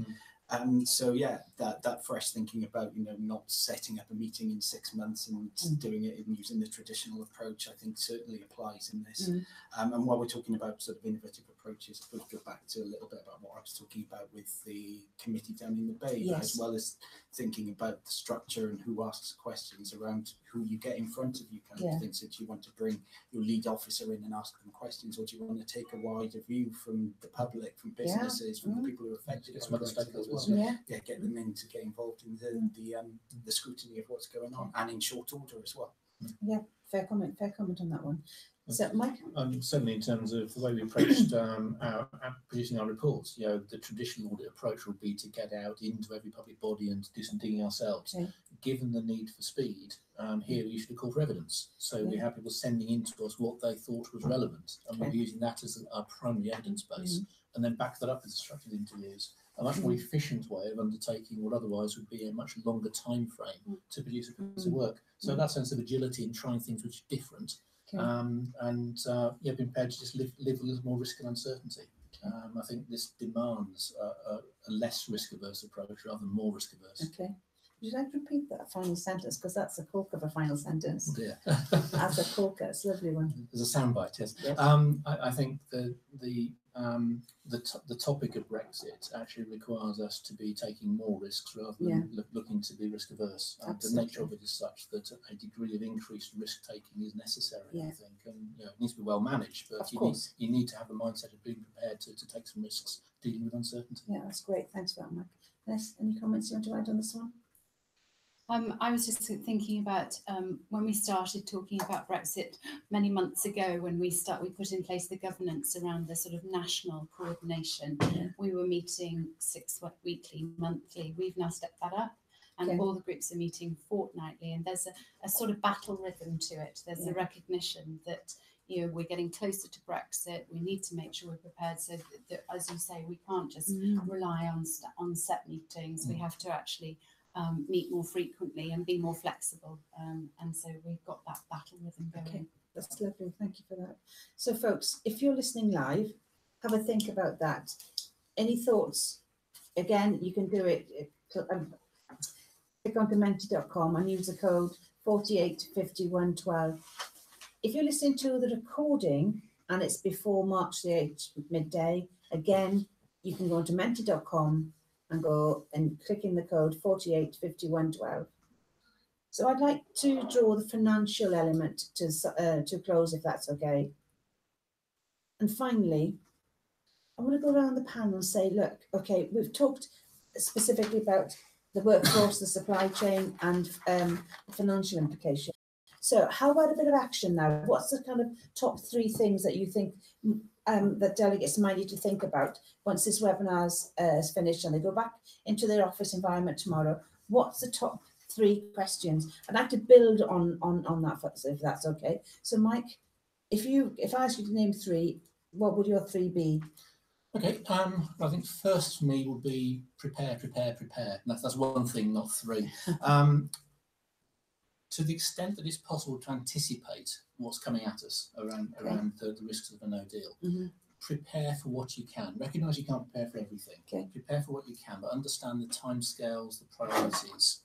So that fresh thinking about not setting up a meeting in 6 months and doing it and using the traditional approach, I think certainly applies in this. And while we're talking about sort of innovative approaches, we'll go back to a little bit about what I was talking about with the committee down in the Bay, as well as thinking about the structure and who asks questions around who you get in front of you kind of thing. So do you want to bring your lead officer in and ask them questions, or do you want to take a wider view from the public, from businesses, from the people who are affected by Brexit as well? Get them in to get involved in the scrutiny of what's going on, and in short order as well. Yeah, fair comment on that one. So, Mike? Certainly in terms of the way we approached producing our reports, the traditional audit approach would be to get out into every public body and do some digging ourselves. Given the need for speed, here we usually call for evidence. So we have people sending in to us what they thought was relevant, and we're using that as our primary evidence base, and then back that up with structured interviews. A much more efficient way of undertaking what otherwise would be a much longer time frame to produce a piece of work. So that sense of agility in trying things which are different, being prepared to just live a little more risk and uncertainty. I think this demands a less risk-averse approach rather than more risk-averse. Okay. Would you like to repeat that final sentence? Because that's a corker of a final sentence. Oh dear. That's a corker. It's a lovely one. There's a soundbite, yes. I think the topic of Brexit actually requires us to be taking more risks rather than looking to be risk averse. The nature of it is such that a degree of increased risk taking is necessary, I think, and it needs to be well managed. But you need to have a mindset of being prepared to take some risks dealing with uncertainty. Yeah, that's great. Thanks for that, Mike. Yes, any comments you want to add on this one? I was just thinking about when we started talking about Brexit many months ago, when we put in place the governance around the sort of national coordination. We were meeting weekly, monthly. We've now stepped that up, and all the groups are meeting fortnightly. And there's a sort of battle rhythm to it. There's a recognition that we're getting closer to Brexit. We need to make sure we're prepared. So that, as you say, we can't just rely on set meetings. We have to actually meet more frequently and be more flexible, and so we've got that battle rhythm going. Okay, that's lovely. Thank you for that. So, folks, if you're listening live, have a think about that. Any thoughts? Again, you can do it. Click onto menti.com and use the code 485112. if you're listening to the recording and it's before March the 8th, midday, again, you can go onto menti.com and go and click in the code 485112. So I'd like to draw the financial element to close, if that's okay. And finally, I want to go around the panel and say, look, okay, we've talked specifically about the workforce, the supply chain, and financial implications. So how about a bit of action now? What's the kind of top 3 things that you think that delegates might need to think about once this webinar is finished and they go back into their office environment tomorrow? What's the top 3 questions? I'd like to build on that, if that's okay. So Mike, if I ask you to name 3, what would your 3 be? Okay, I think first for me would be prepare. That's one thing, not 3. To the extent that it's possible to anticipate what's coming at us around the risks of a no deal, prepare for what you can. Recognise you can't prepare for everything. Prepare for what you can, but understand the timescales, the priorities.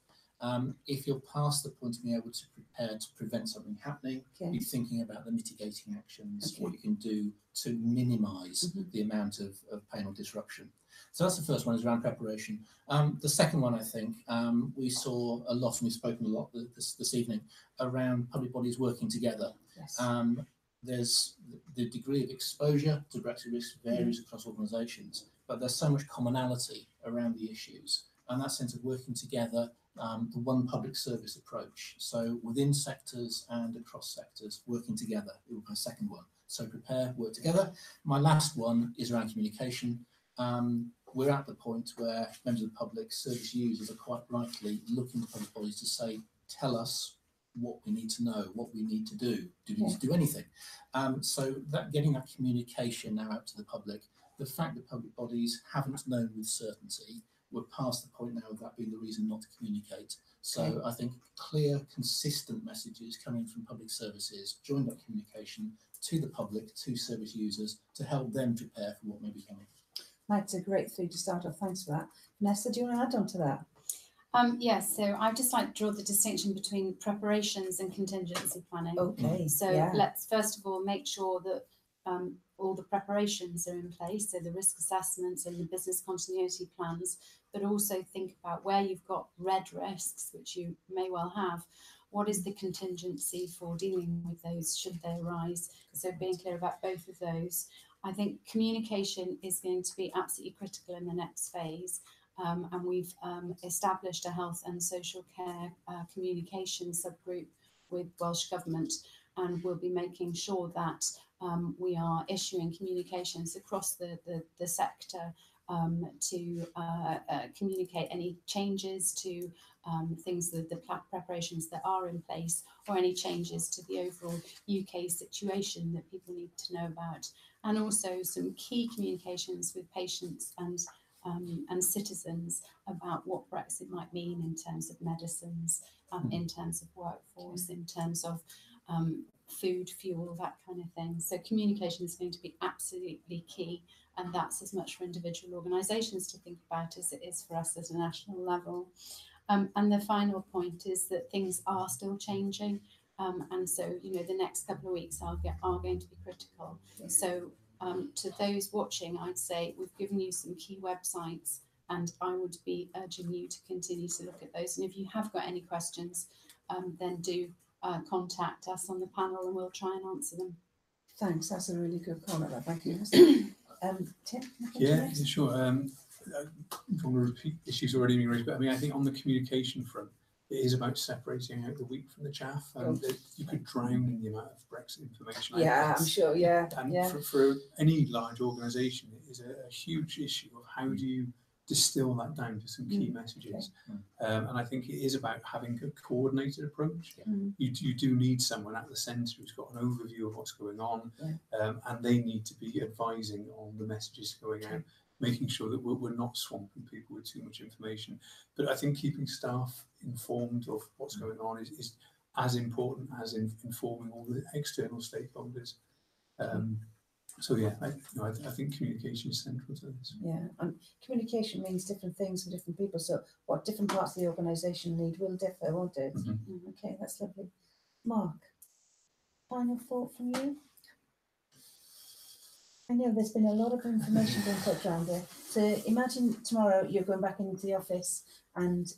If you're past the point of being able to prepare to prevent something happening, be thinking about the mitigating actions, what you can do to minimise the amount of pain or disruption. So that's the first one, is around preparation. The second one, I think, we saw a lot, and we've spoken a lot this evening, around public bodies working together. Yes. There's the degree of exposure to Brexit risk varies across organisations, but there's so much commonality around the issues, and that sense of working together, the one public service approach. So within sectors and across sectors, working together, it will be my second one. So prepare, work together. My last one is around communication. We're at the point where members of the public, service users, are quite rightly looking to public bodies to say, tell us what we need to know, what we need to do. Do we need to do anything? So that getting that communication now out to the public, the fact that public bodies haven't known with certainty, we're past the point now of that being the reason not to communicate. So I think clear, consistent messages coming from public services, joined up communication to the public, to service users, to help them prepare for what may be coming. That's a great 3 to start off. Thanks for that. Vanessa, do you want to add on to that? Yes, so I'd just like to draw the distinction between preparations and contingency planning. Okay. So let's first of all make sure that all the preparations are in place, so the risk assessments and the business continuity plans, but also think about where you've got red risks, which you may well have. What is the contingency for dealing with those should they arise? So being clear about both of those. I think communication is going to be absolutely critical in the next phase. And we've established a health and social care communication subgroup with Welsh Government, and we'll be making sure that we are issuing communications across the sector to communicate any changes to things, the preparations that are in place, or any changes to the overall UK situation that people need to know about, and also some key communications with patients and citizens about what Brexit might mean in terms of medicines, in terms of workforce, in terms of food, fuel, that kind of thing. So communication is going to be absolutely key, and that's as much for individual organisations to think about as it is for us at a national level. And the final point is that things are still changing, and so the next couple of weeks are going to be critical. So to those watching, I'd say we've given you some key websites, and I would be urging you to continue to look at those. And if you have got any questions, then do contact us on the panel and we'll try and answer them. Thanks, that's a really good comment. Thank you. Tim? Yeah, sure. I don't want to repeat issues already being raised, but I mean, I think on the communication front, it is about separating out the wheat from the chaff, and you could drown in the amount of Brexit information. I'm sure. And for any large organisation, it is a huge issue of how do you distill that down to some key messages. And I think it is about having a coordinated approach. You do need someone at the centre who's got an overview of what's going on, and they need to be advising on the messages going out, making sure that we're not swamping people with too much information. But I think keeping staff informed of what's going on is as important as informing all the external stakeholders. So yeah, I think communication is central to this. Yeah, and communication means different things for different people. So what different parts of the organisation need will differ, won't it? Okay, that's lovely. Mark? Final thought from you? I know there's been a lot of information being put around there. So imagine tomorrow you're going back into the office and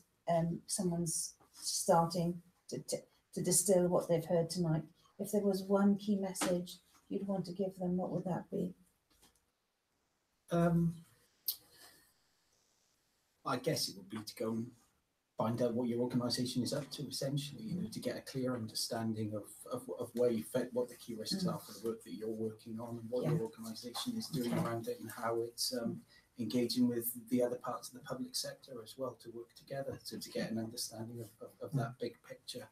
someone's starting to distill what they've heard tonight. If there was one key message you'd want to give them, what would that be? I guess it would be to go and find out what your organisation is up to, essentially, you know, to get a clear understanding of where you fit, what the key risks are for the work that you're working on, and what your organisation is doing around it, and how it's engaging with the other parts of the public sector as well to work together, so to get an understanding of that big picture.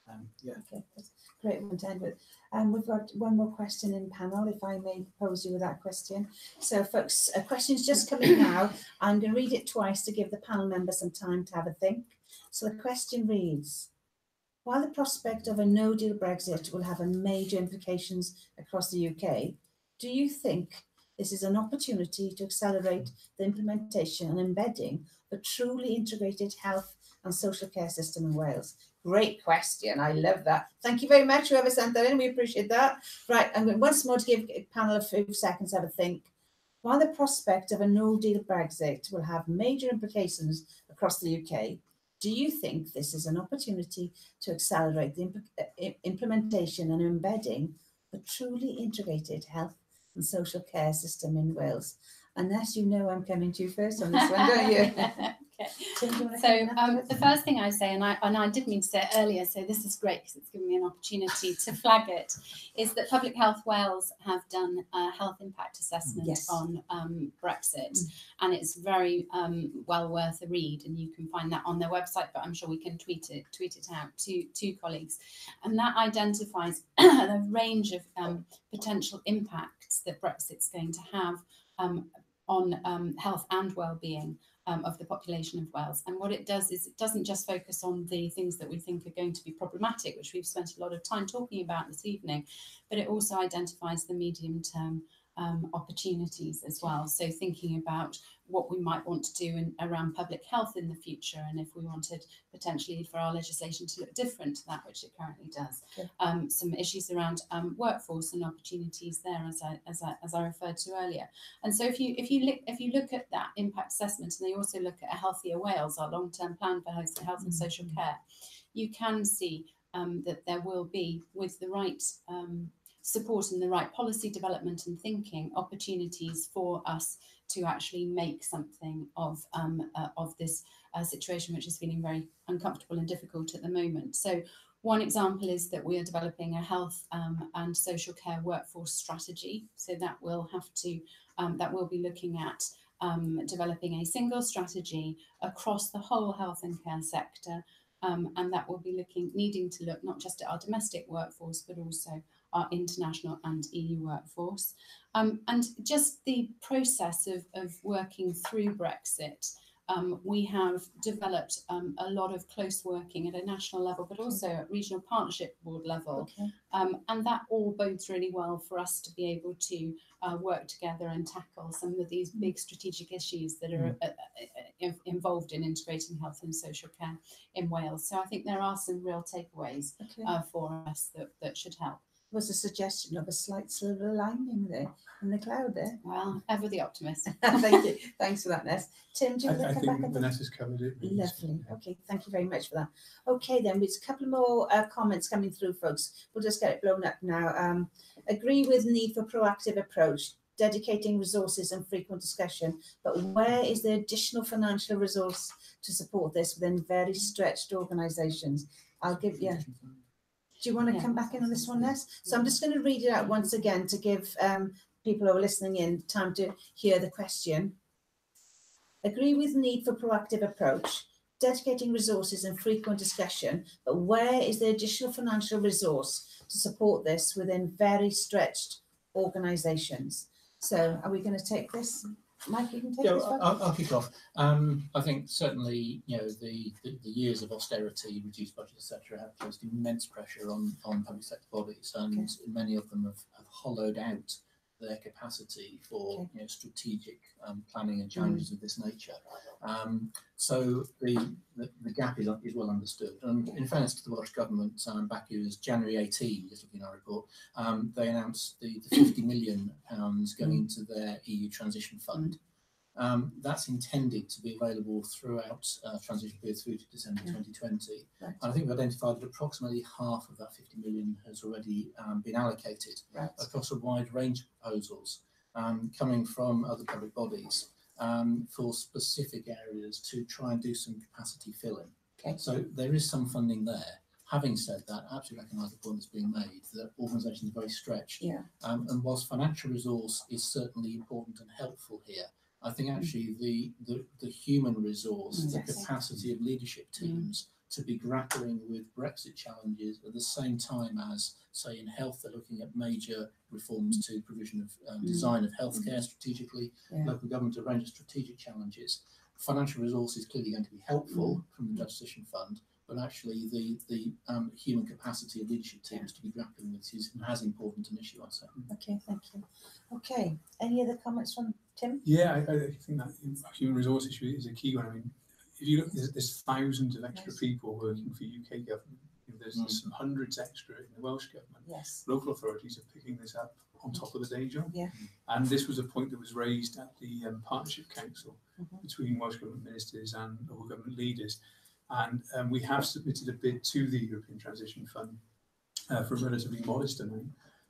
Okay, that's a great one to end with. We've got one more question in panel, if I may pose you with that question. So folks, a question's just coming now. I'm going to read it twice to give the panel members some time to have a think. So the question reads, while the prospect of a no-deal Brexit will have major implications across the UK, do you think this is an opportunity to accelerate the implementation and embedding of a truly integrated health and social care system in Wales? Great question. I love that. Thank you very much, whoever sent that in. We appreciate that. Right, I'm going once more to give a panel a few seconds to have a think. While the prospect of a no-deal Brexit will have major implications across the UK, do you think this is an opportunity to accelerate the implementation and embedding of a truly integrated health and social care system in Wales? Unless you know I'm coming to you first on this one, don't you? Okay. So the first thing I say, and I did mean to say it earlier, so this is great because it's given me an opportunity to flag it, is that Public Health Wales have done a health impact assessment on Brexit, and it's very well worth a read, and you can find that on their website, but I'm sure we can tweet it out to colleagues, and that identifies a range of potential impacts that Brexit's going to have on health and well-being of the population of Wales. And what it does is it doesn't just focus on the things that we think are going to be problematic, which we've spent a lot of time talking about this evening, but it also identifies the medium-term opportunities as well. So thinking about what we might want to do around public health in the future, and if we wanted potentially for our legislation to look different to that which it currently does. Okay. Some issues around workforce and opportunities there, as I referred to earlier. And so if you look at that impact assessment, and they also look at a healthier Wales, our long-term plan for health and social care, you can see that there will be, with the right support and the right policy development and thinking, opportunities for us to actually make something of this situation, which is feeling very uncomfortable and difficult at the moment. So one example is that we are developing a health and social care workforce strategy. So that will have to that will be looking at developing a single strategy across the whole health and care sector, and that will be needing to look not just at our domestic workforce, but also our international and EU workforce. And just the process of working through Brexit, we have developed a lot of close working at a national level, but also at regional partnership board level. Okay. And that all bodes really well for us to be able to work together and tackle some of these big strategic issues that are involved in integrating health and social care in Wales. So I think there are some real takeaways for us that should help. Was a suggestion of a slight silver lining there in the cloud there. Well, ever the optimist. Thank you. Thanks for that, Ness. Tim, do you want to come back? I think Vanessa's covered it. Lovely. Okay, thank you very much for that. Okay, then, there's a couple more comments coming through, folks. We'll just get it blown up now. Agree with need for proactive approach, dedicating resources and frequent discussion, but where is the additional financial resource to support this within very stretched organisations? I'll give you... Do you want to come back in on this one, Ness? So I'm just going to read it out once again to give people who are listening in time to hear the question. Agree with need for proactive approach, dedicating resources and frequent discussion, but where is the additional financial resource to support this within very stretched organisations? So are we going to take this? Mike, you can take this one. I'll kick off. I think certainly, the years of austerity, reduced budget, etc., have placed immense pressure on public sector bodies, and many of them have hollowed out their capacity for strategic planning and challenges of this nature. So the gap is well understood. And in fairness to the Welsh Government, back in January 18, just looking at our report, they announced the £50 million going into their EU transition fund. That's intended to be available throughout transition period through to December 2020. Right. And I think we've identified that approximately half of that 50 million has already been allocated across a wide range of proposals coming from other public bodies for specific areas to try and do some capacity filling. Okay. So there is some funding there. Having said that, I absolutely recognise the point that's being made that organisations are very stretched. And whilst financial resource is certainly important and helpful here, I think actually the human resource, the capacity of leadership teams to be grappling with Brexit challenges at the same time as, say, in health, they're looking at major reforms to provision of design of healthcare strategically, local government, a range of strategic challenges. Financial resource is clearly going to be helpful from the Transition Fund, but actually the human capacity of leadership teams to be grappling with is as important an issue, I'd say. Okay, thank you. Okay, any other comments from Tim? Yeah, I think that human resource issue is a key one. I mean, if you look, there's thousands of extra people working for UK government. There's some hundreds extra in the Welsh government. Yes. Local authorities are picking this up on top of the day job. Yeah. And this was a point that was raised at the Partnership Council between Welsh Government ministers and local government leaders. And we have submitted a bid to the European Transition Fund for a relatively modest amount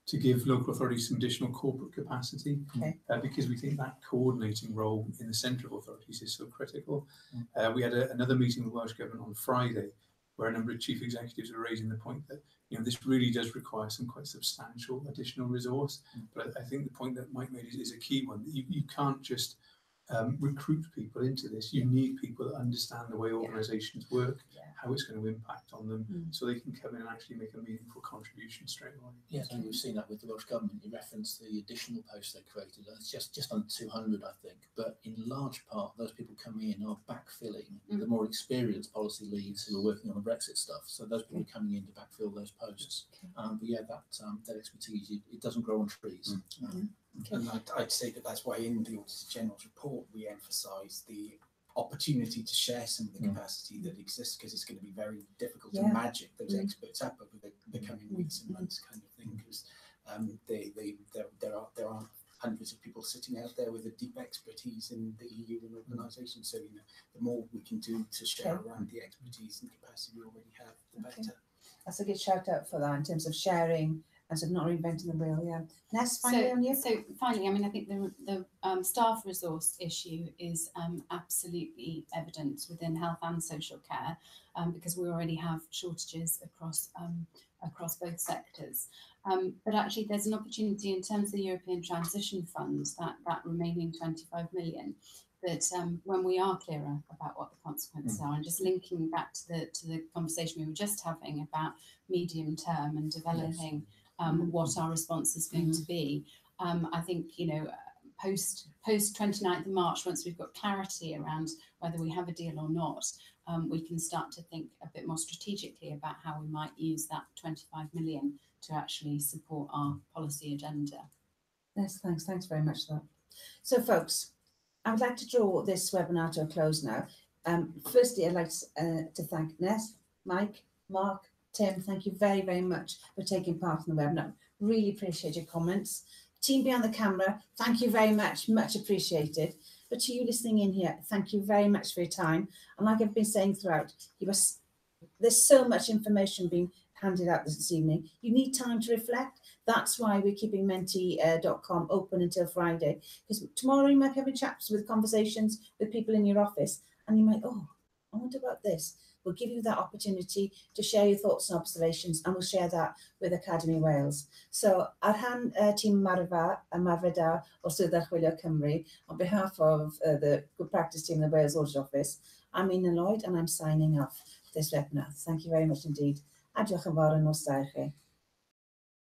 to give local authorities some additional corporate capacity, because we think that coordinating role in the central authorities is so critical. We had another meeting with Welsh Government on Friday where a number of chief executives were raising the point that this really does require some quite substantial additional resource. But I think the point that Mike made is a key one. You can't just recruit people into this. You need people that understand the way organisations work, how it's going to impact on them, so they can come in and actually make a meaningful contribution straight away. Yes, and we've seen that with the Welsh Government. You referenced the additional posts they created. It's just under 200, I think. But in large part, those people coming in are backfilling the more experienced policy leads who are working on the Brexit stuff. So those people are coming in to backfill those posts. But yeah, that expertise, it doesn't grow on trees. And I'd say that's why in the Auditor General's report we emphasise the opportunity to share some of the capacity that exists, because it's going to be very difficult to magic those experts up over the coming weeks and months, kind of thing, because there are hundreds of people sitting out there with a deep expertise in the EU and organisations. So the more we can do to share around the expertise and capacity we already have, the better. That's a good shout out for that in terms of sharing and sort of not reinventing the wheel. Ness, finally on you. So finally, I mean, I think the staff resource issue is absolutely evident within health and social care, because we already have shortages across both sectors. But actually, there's an opportunity in terms of the European Transition Fund, that remaining 25 million, that when we are clearer about what the consequences are, and just linking back to the conversation we were just having about medium term and developing what our response is going to be, I think post 29th of March, once we've got clarity around whether we have a deal or not, we can start to think a bit more strategically about how we might use that 25 million to actually support our policy agenda. Yes, thanks very much for that. So folks, I would like to draw this webinar to a close now. Firstly, I'd like to thank Ness, Mike, Mark, Tim, thank you very, very much for taking part in the webinar. Really appreciate your comments. Team behind the camera, thank you very much, much appreciated. But to you listening in here, thank you very much for your time. And like I've been saying throughout, there's so much information being handed out this evening. You need time to reflect. That's why we're keeping menti.com open until Friday. Because tomorrow you might be having chats with conversations with people in your office, and you might, I wonder about this. We'll give you that opportunity to share your thoughts and observations, and we'll share that with Academy Wales. So, ar rhan tîm ymarferol o Swyddogion Cymru, on behalf of the Good Practice team in the Wales Audit Office, I'm Una Lloyd, and I'm signing off this webinar. Thank you very much indeed. A diolch yn fawr yn nos da i chi.